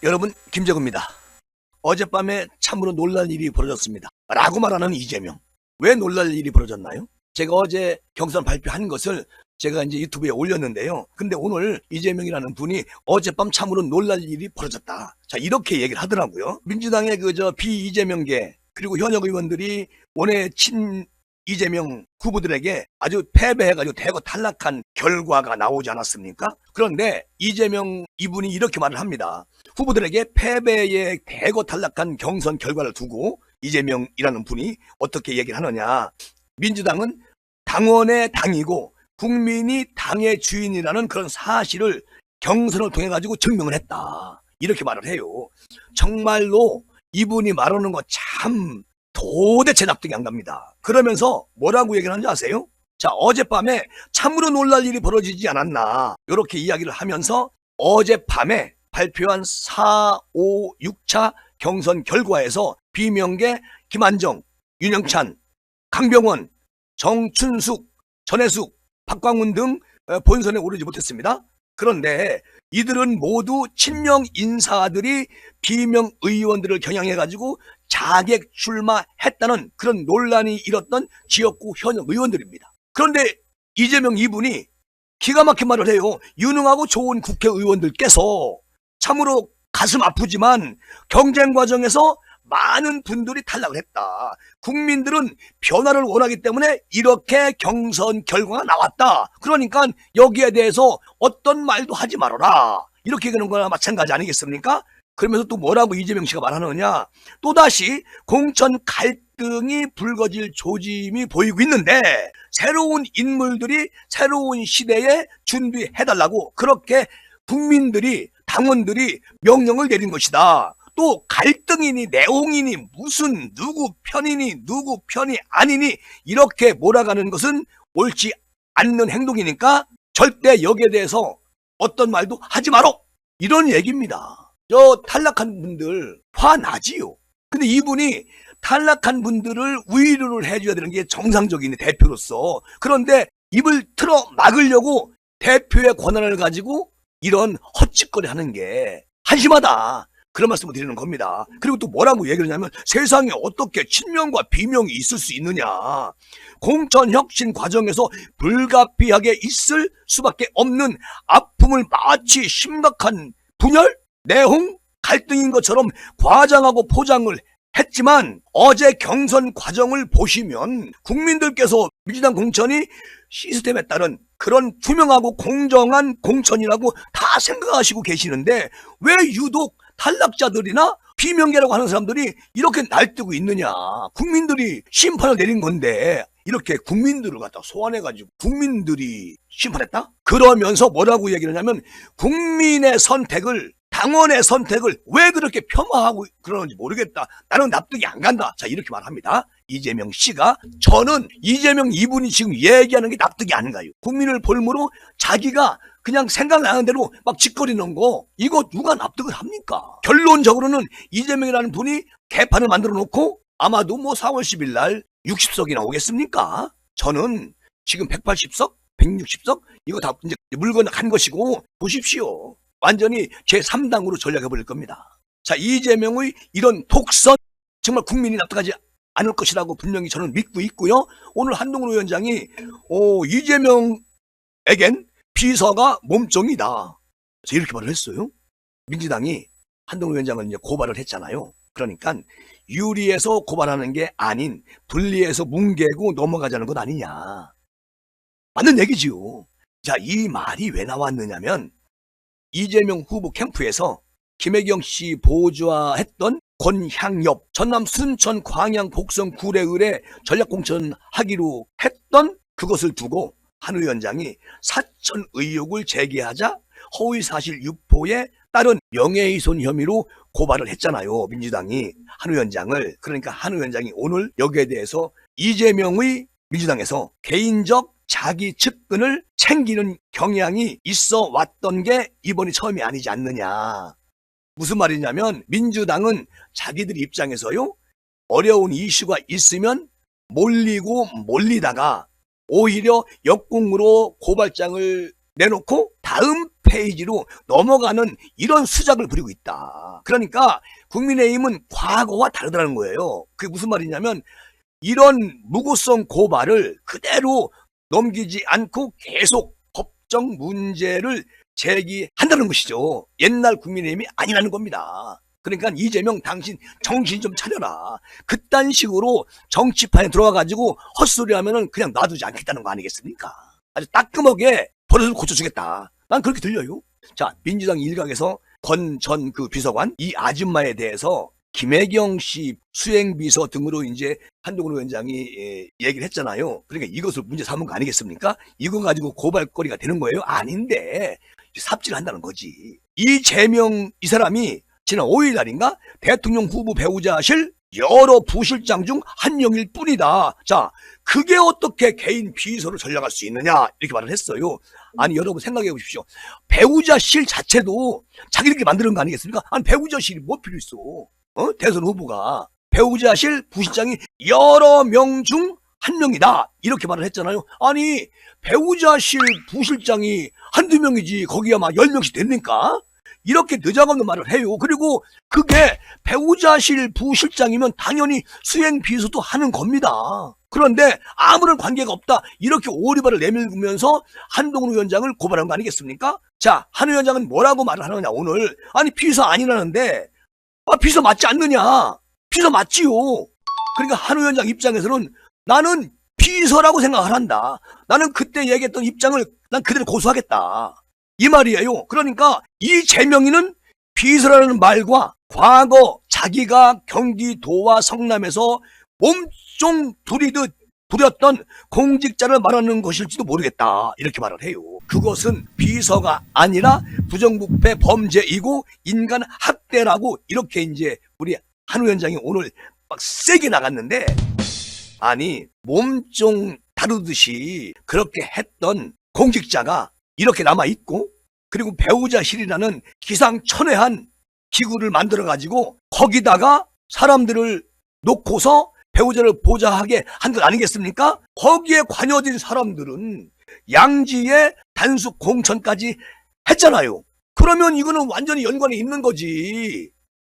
여러분, 김정은입니다. 어젯밤에 참으로 놀랄 일이 벌어졌습니다. 라고 말하는 이재명. 왜 놀랄 일이 벌어졌나요? 제가 어제 경선 발표한 것을 제가 이제 유튜브에 올렸는데요. 근데 오늘 이재명이라는 분이 어젯밤 참으로 놀랄 일이 벌어졌다. 자, 이렇게 얘기를 하더라고요. 민주당의 비이재명계 그리고 현역 의원들이 원외 친 이재명 후보들에게 아주 패배해가지고 대거 탈락한 결과가 나오지 않았습니까? 그런데 이재명 이분이 이렇게 말을 합니다. 후보들에게 패배에 대거 탈락한 경선 결과를 두고 이재명이라는 분이 어떻게 얘기를 하느냐. 민주당은 당원의 당이고 국민이 당의 주인이라는 그런 사실을 경선을 통해 가지고 증명을 했다. 이렇게 말을 해요. 정말로 이분이 말하는 거 참 도대체 납득이 안 갑니다. 그러면서 뭐라고 얘기를 하는지 아세요? 자, 어젯밤에 참으로 놀랄 일이 벌어지지 않았나 이렇게 이야기를 하면서 어젯밤에 발표한 4, 5, 6차 경선 결과에서 비명계 김한정, 윤영찬, 강병원, 정춘숙, 전해숙, 박광훈 등 본선에 오르지 못했습니다. 그런데 이들은 모두 친명 인사들이 비명 의원들을 겨냥해가지고 자객 출마했다는 그런 논란이 일었던 지역구 현역 의원들입니다. 그런데 이재명 이분이 기가 막힌 말을 해요. 유능하고 좋은 국회의원들께서 참으로 가슴 아프지만 경쟁 과정에서 많은 분들이 탈락을 했다. 국민들은 변화를 원하기 때문에 이렇게 경선 결과가 나왔다. 그러니까 여기에 대해서 어떤 말도 하지 말아라. 이렇게 얘기하는 거나 마찬가지 아니겠습니까? 그러면서 또 뭐라고 이재명 씨가 말하느냐. 또다시 공천 갈등이 불거질 조짐이 보이고 있는데 새로운 인물들이 새로운 시대에 준비해달라고 그렇게 국민들이 당원들이 명령을 내린 것이다. 또 갈등이니 내홍이니 무슨 누구 편이니 누구 편이 아니니 이렇게 몰아가는 것은 옳지 않는 행동이니까 절대 여기에 대해서 어떤 말도 하지 마라. 이런 얘기입니다. 저 탈락한 분들 화나지요. 근데 이분이 탈락한 분들을 위로를 해줘야 되는 게 정상적인 대표로서. 그런데 입을 틀어 막으려고 대표의 권한을 가지고 이런 헛짓거리 하는 게 한심하다. 그런 말씀을 드리는 겁니다. 그리고 또 뭐라고 얘기를 하냐면 세상에 어떻게 친명과 비명이 있을 수 있느냐. 공천혁신 과정에서 불가피하게 있을 수밖에 없는 아픔을 마치 심각한 분열, 내홍, 갈등인 것처럼 과장하고 포장을 했지만 어제 경선 과정을 보시면 국민들께서 민주당 공천이 시스템에 따른 그런 투명하고 공정한 공천이라고 다 생각하시고 계시는데 왜 유독 탈락자들이나 비명계라고 하는 사람들이 이렇게 날뛰고 있느냐. 국민들이 심판을 내린 건데 이렇게 국민들을 갖다 소환해가지고 국민들이 심판했다? 그러면서 뭐라고 얘기를 하냐면 국민의 선택을 당원의 선택을 왜 그렇게 폄하하고 그러는지 모르겠다. 나는 납득이 안 간다. 자, 이렇게 말합니다. 이재명 씨가. 저는 이재명 이분이 지금 얘기하는 게 납득이 안 가요. 국민을 볼므로 자기가 그냥 생각나는 대로 막 짓거리는 거 이거 누가 납득을 합니까? 결론적으로는 이재명이라는 분이 개판을 만들어 놓고 아마도 4월 10일 날 60석이나 오겠습니까? 저는 지금 180석, 160석 이거 다 이제 물건 간 것이고 보십시오. 완전히 제3당으로 전략해버릴 겁니다. 자, 이재명의 이런 독선 정말 국민이 납득하지 않을 것이라고 분명히 저는 믿고 있고요. 오늘 한동훈 위원장이 이재명에겐 비서가 몸종이다. 이렇게 말을 했어요. 민주당이 한동훈 위원장은 이제 고발을 했잖아요. 그러니까 유리해서 고발하는 게 아닌 분리해서 뭉개고 넘어가자는 것 아니냐. 맞는 얘기지요. 자, 이 말이 왜 나왔느냐면 이재명 후보 캠프에서 김혜경 씨 보좌했던 권향엽 전남 순천 광양 곡성 구례 을에 전략공천 하기로 했던 그것을 두고 한 위원장이 사천 의혹을 제기하자 허위사실 유포에 따른 명예훼손 혐의로 고발을 했잖아요. 민주당이 한 위원장을. 그러니까 한 위원장이 오늘 여기에 대해서 이재명의 민주당에서 개인적 자기 측근을 챙기는 경향이 있어 왔던 게 이번이 처음이 아니지 않느냐. 무슨 말이냐면 민주당은 자기들 입장에서요. 어려운 이슈가 있으면 몰리다가 오히려 역공으로 고발장을 내놓고 다음 페이지로 넘어가는 이런 수작을 부리고 있다. 그러니까 국민의힘은 과거와 다르다는 거예요. 그게 무슨 말이냐면 이런 무고성 고발을 그대로 넘기지 않고 계속 법적 문제를 제기한다는 것이죠. 옛날 국민의힘이 아니라는 겁니다. 그러니까 이재명 당신 정신 좀 차려라. 그딴 식으로 정치판에 들어와가지고 헛소리 하면은 그냥 놔두지 않겠다는 거 아니겠습니까? 아주 따끔하게 버릇을 고쳐주겠다. 난 그렇게 들려요. 자, 민주당 일각에서 권 전 그 비서관 이 아줌마에 대해서 김혜경 씨 수행비서 등으로 이제 한동훈 위원장이 얘기를 했잖아요. 그러니까 이것을 문제 삼은 거 아니겠습니까? 이거 가지고 고발거리가 되는 거예요? 아닌데 삽질을 한다는 거지. 이재명 이 사람이 지난 5일 날인가 대통령 후보 배우자실 여러 부실장 중 한 명일 뿐이다. 자, 그게 어떻게 개인 비서로 전락할 수 있느냐 이렇게 말을 했어요. 아니 여러분 생각해 보십시오. 배우자실 자체도 자기들끼리 만드는 거 아니겠습니까? 아니 배우자실이 뭐 필요 있어? 대선 후보가 배우자실 부실장이 여러 명 중 한 명이다 이렇게 말을 했잖아요. 아니 배우자실 부실장이 한두 명이지 거기야 막 10명씩 됩니까? 이렇게 느닷없는 말을 해요. 그리고 그게 배우자실 부실장이면 당연히 수행 비서도 하는 겁니다. 그런데 아무런 관계가 없다 이렇게 오리발을 내밀면서 한동훈 위원장을 고발한 거 아니겠습니까? 자, 한 위원장은 뭐라고 말을 하느냐 오늘. 아니 비서 아니라는데 비서 맞지 않느냐. 비서 맞지요. 그러니까 한 위원장 입장에서는 나는 비서라고 생각을 한다. 나는 그때 얘기했던 입장을 난 그대로 고수하겠다. 이 말이에요. 그러니까 이재명이는 비서라는 말과 과거 자기가 경기도와 성남에서 몸종 두리듯 부렸던 공직자를 말하는 것일지도 모르겠다 이렇게 말을 해요. 그것은 비서가 아니라 부정부패 범죄이고 인간 학대라고 이렇게 이제 우리 한 위원장이 오늘 막 세게 나갔는데 아니 몸종 다루듯이 그렇게 했던 공직자가 이렇게 남아있고 그리고 배우자실이라는 기상천외한 기구를 만들어가지고 거기다가 사람들을 놓고서 배우자를 보좌하게 한 것 아니겠습니까? 거기에 관여된 사람들은 양지의 단속 공천까지 했잖아요. 그러면 이거는 완전히 연관이 있는 거지.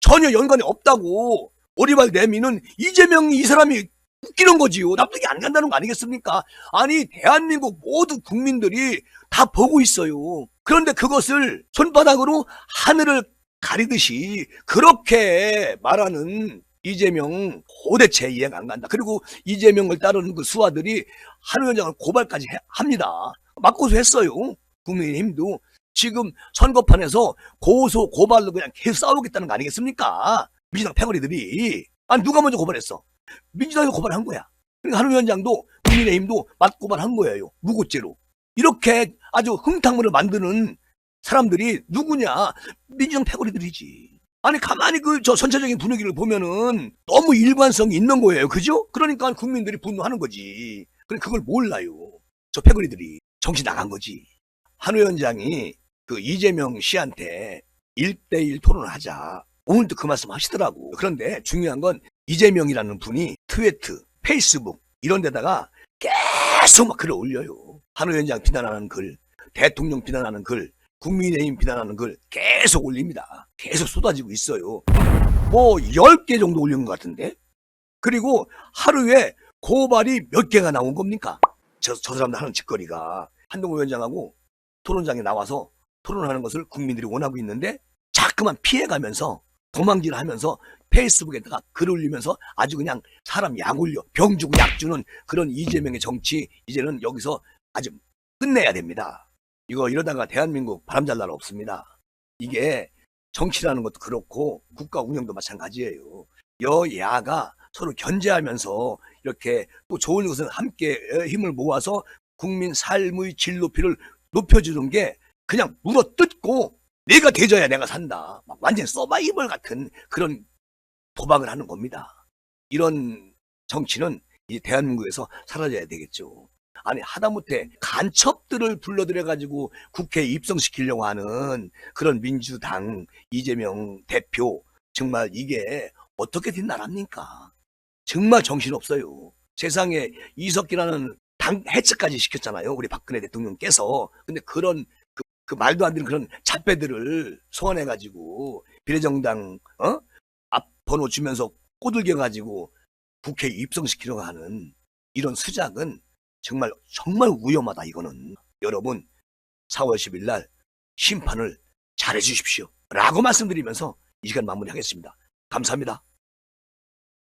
전혀 연관이 없다고 오리발 내미는 이재명이 이 사람이 웃기는 거지요. 납득이 안 간다는 거 아니겠습니까? 아니 대한민국 모든 국민들이 다 보고 있어요. 그런데 그것을 손바닥으로 하늘을 가리듯이 그렇게 말하는 이재명 도대체 이해가 안 간다. 그리고 이재명을 따르는 그 수하들이 한 위원장을 고발까지 합니다. 맞고소했어요. 국민의힘도 지금 선거판에서 고소 고발로 그냥 계속 싸우겠다는 거 아니겠습니까? 민주당 패거리들이. 아니 누가 먼저 고발했어? 민주당이 고발한 거야. 그러니까 한 위원장도 국민의힘도 맞고발한 거예요. 무고죄로. 이렇게 아주 흥탕물을 만드는 사람들이 누구냐? 민주당 패거리들이지. 아니 가만히 저 전체적인 분위기를 보면은 너무 일관성이 있는 거예요. 그죠? 그러니까 국민들이 분노하는 거지. 그걸 몰라요. 저 패거리들이 정신 나간 거지. 한 위원장이 그 이재명 씨한테 1대1 토론을 하자. 오늘도 그 말씀 하시더라고. 그런데 중요한 건 이재명이라는 분이 트위터, 페이스북 이런 데다가 계속 막 글을 올려요. 한 위원장 비난하는 글, 대통령 비난하는 글, 국민의힘 비난하는 글 계속 올립니다. 계속 쏟아지고 있어요. 뭐 10개 정도 올린 것 같은데. 그리고 하루에 고발이 몇 개가 나온 겁니까? 저 사람들 하는 짓거리가. 한동훈 위원장하고 토론장에 나와서 토론하는 것을 국민들이 원하고 있는데 자꾸만 피해가면서 도망질 하면서 페이스북에다가 글 올리면서 아주 그냥 사람 약 올려 병 주고 약 주는 그런 이재명의 정치 이제는 여기서 아주 끝내야 됩니다. 이거 이러다가 대한민국 바람잘 날 없습니다. 이게 정치라는 것도 그렇고 국가 운영도 마찬가지예요. 여야가 서로 견제하면서 이렇게 또 좋은 것은 함께 힘을 모아서 국민 삶의 질 높여주는 게 그냥 물어뜯고 내가 대져야 내가 산다. 막 완전 서바이벌 같은 그런 도박을 하는 겁니다. 이런 정치는 이 대한민국에서 사라져야 되겠죠. 아니 하다못해 간첩들을 불러들여가지고 국회에 입성시키려고 하는 그런 민주당 이재명 대표 정말 이게 어떻게 된 나라입니까? 정말 정신없어요. 세상에 이석기라는 당 해체까지 시켰잖아요. 우리 박근혜 대통령께서. 근데 그런 그 말도 안 되는 그런 잡배들을 소환해가지고 비례정당 앞 번호 주면서 꼬들겨가지고 국회에 입성시키려고 하는 이런 수작은 정말 위험하다. 이거는 여러분 4월 10일 날 심판을 잘해 주십시오 라고 말씀드리면서 이 시간 마무리하겠습니다. 감사합니다.